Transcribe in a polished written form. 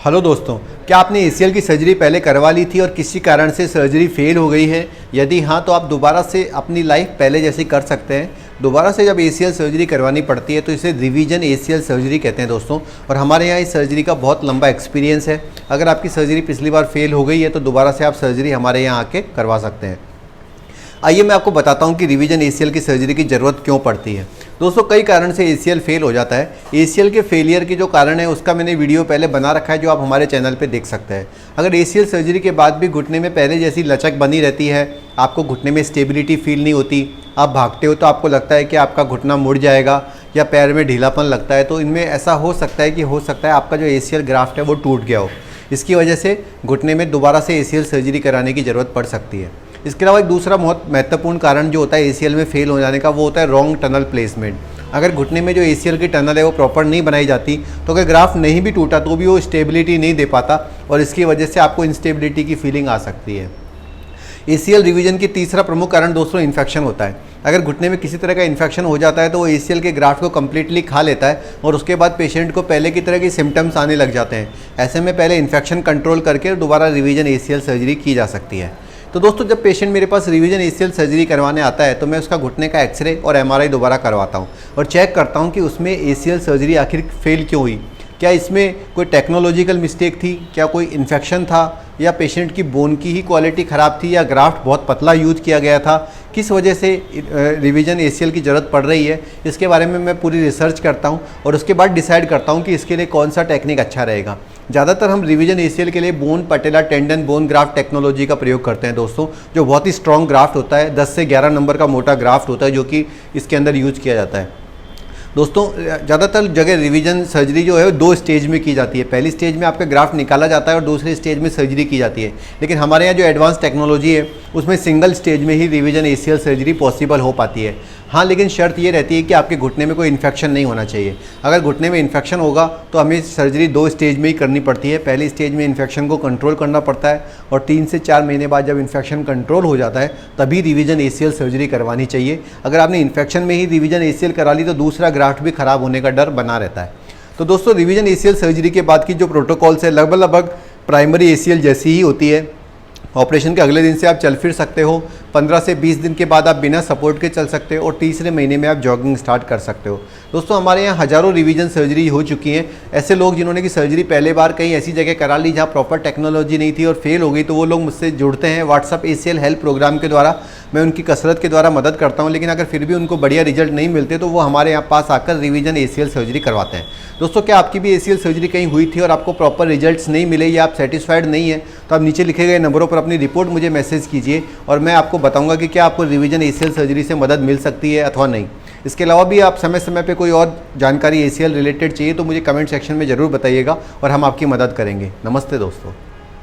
Hello दोस्तों, क्या आपने एसीएल की सर्जरी पहले करवा ली थी और किसी कारण से सर्जरी फेल हो गई है? यदि हाँ, तो आप दोबारा से अपनी लाइफ पहले जैसी कर सकते हैं। दोबारा से जब एसीएल सर्जरी करवानी पड़ती है तो इसे रिवीजन एसीएल सर्जरी कहते हैं दोस्तों। और हमारे यहाँ इस सर्जरी का बहुत लंबा एक्सपीरियंस है। अगर आपकी सर्जरी पिछली बार फेल हो गई है तो दोबारा से आप सर्जरी हमारे यहाँ आके करवा सकते हैं। आइए मैं आपको बताता हूँ कि रिवीजन एसीएल की सर्जरी की ज़रूरत क्यों पड़ती है। दोस्तों, कई कारण से एसीएल फेल हो जाता है। एसीएल के फेलियर के जो कारण है उसका मैंने वीडियो पहले बना रखा है, जो आप हमारे चैनल पे देख सकते हैं। अगर एसीएल सर्जरी के बाद भी घुटने में पहले जैसी लचक बनी रहती है, आपको घुटने में स्टेबिलिटी फील नहीं होती, आप भागते हो तो आपको लगता है कि आपका घुटना मुड़ जाएगा या पैर में ढीलापन लगता है, तो इनमें ऐसा हो सकता है आपका जो एसीएल ग्राफ्ट है वो टूट गया हो। इसकी वजह से घुटने में दोबारा से एसीएल सर्जरी कराने की ज़रूरत पड़ सकती है। इसके अलावा एक दूसरा बहुत महत्वपूर्ण कारण जो होता है एसीएल में फेल हो जाने का, वो होता है रॉन्ग टनल प्लेसमेंट। अगर घुटने में जो एसीएल की टनल है वो प्रॉपर नहीं बनाई जाती तो अगर ग्राफ्ट नहीं भी टूटा तो भी वो स्टेबिलिटी नहीं दे पाता और इसकी वजह से आपको इंस्टेबिलिटी की फीलिंग आ सकती है। एसीएल रिवीजन की तीसरा प्रमुख कारण दोस्तों इन्फेक्शन होता है। अगर घुटने में किसी तरह का इन्फेक्शन हो जाता है तो वो एसीएल के ग्राफ्ट को कम्प्लीटली खा लेता है और उसके बाद पेशेंट को पहले की तरह की सिम्टम्स आने लग जाते हैं। ऐसे में पहले इन्फेक्शन कंट्रोल करके दोबारा रिवीजन एसीएल सर्जरी की जा सकती है। तो दोस्तों, जब पेशेंट मेरे पास रिवीजन एसीएल सर्जरी करवाने आता है तो मैं उसका घुटने का एक्सरे और एमआरआई दोबारा करवाता हूँ और चेक करता हूँ कि उसमें एसीएल सर्जरी आखिर फेल क्यों हुई। क्या इसमें कोई टेक्नोलॉजिकल मिस्टेक थी, क्या कोई इन्फेक्शन था, या पेशेंट की बोन की ही क्वालिटी ख़राब थी, या ग्राफ्ट बहुत पतला यूज़ किया गया था, किस वजह से रिवीजन एसीएल की ज़रूरत पड़ रही है। इसके बारे में मैं पूरी रिसर्च करता हूं और उसके बाद डिसाइड करता हूं कि इसके लिए कौन सा टेक्निक अच्छा रहेगा। ज़्यादातर हम रिवीजन एसीएल के लिए बोन पटेला टेंडन बोन ग्राफ्ट टेक्नोलॉजी का प्रयोग करते हैं दोस्तों, जो बहुत ही स्ट्रॉन्ग ग्राफ्ट होता है। 10 से 11 नंबर का मोटा ग्राफ्ट होता है जो कि इसके अंदर यूज किया जाता है। दोस्तों, ज़्यादातर जगह रिवीजन सर्जरी जो है वो 2 स्टेज में की जाती है। पहली स्टेज में आपका ग्राफ्ट निकाला जाता है और दूसरी स्टेज में सर्जरी की जाती है। लेकिन हमारे यहाँ जो एडवांस टेक्नोलॉजी है उसमें सिंगल स्टेज में ही रिवीजन एसीएल सर्जरी पॉसिबल हो पाती है। हाँ, लेकिन शर्त ये रहती है कि आपके घुटने में कोई इन्फेक्शन नहीं होना चाहिए। अगर घुटने में इन्फेक्शन होगा तो हमें सर्जरी 2 स्टेज में ही करनी पड़ती है। पहली स्टेज में इन्फेक्शन को कंट्रोल करना पड़ता है और 3 से 4 महीने बाद जब इन्फेक्शन कंट्रोल हो जाता है तभी रिवीजन एसीएल सर्जरी करवानी चाहिए। अगर आपने इन्फेक्शन में ही रिवीजन एसीएल करा ली तो दूसरा ग्राफ्ट भी खराब होने का डर बना रहता है। तो दोस्तों, रिवीजन एसीएल सर्जरी के बाद की जो प्रोटोकॉल्स है लगभग प्राइमरी एसीएल जैसी ही होती है। ऑपरेशन के अगले दिन से आप चल फिर सकते हो, 15 से 20 दिन के बाद आप बिना सपोर्ट के चल सकते हो और तीसरे महीने में आप जॉगिंग स्टार्ट कर सकते हो। दोस्तों, हमारे यहाँ हज़ारों रिवीजन सर्जरी हो चुकी हैं। ऐसे लोग जिन्होंने की सर्जरी पहले बार कहीं ऐसी जगह करा ली जहाँ प्रॉपर टेक्नोलॉजी नहीं थी और फेल हो गई, तो वो लोग मुझसे जुड़ते हैं व्हाट्सअप एसीएल हेल्प प्रोग्राम के द्वारा। मैं उनकी कसरत के द्वारा मदद करता हूँ, लेकिन अगर फिर भी उनको बढ़िया रिजल्ट नहीं मिलते तो वो हमारे यहाँ पास आकर रिवीजन एसीएल सर्जरी करवाते हैं। दोस्तों, क्या आपकी भी एसीएल सर्जरी कहीं हुई थी और आपको प्रॉपर रिजल्ट्स नहीं मिले या आप सेटिस्फाइड नहीं है, तो आप नीचे लिखे गए नंबरों पर अपनी रिपोर्ट मुझे मैसेज कीजिए और मैं आपको बताऊंगा कि क्या आपको रिवीजन एसीएल सर्जरी से मदद मिल सकती है अथवा नहीं। इसके अलावा भी आप समय समय पे कोई और जानकारी एसीएल रिलेटेड चाहिए तो मुझे कमेंट सेक्शन में ज़रूर बताइएगा और हम आपकी मदद करेंगे। नमस्ते दोस्तों।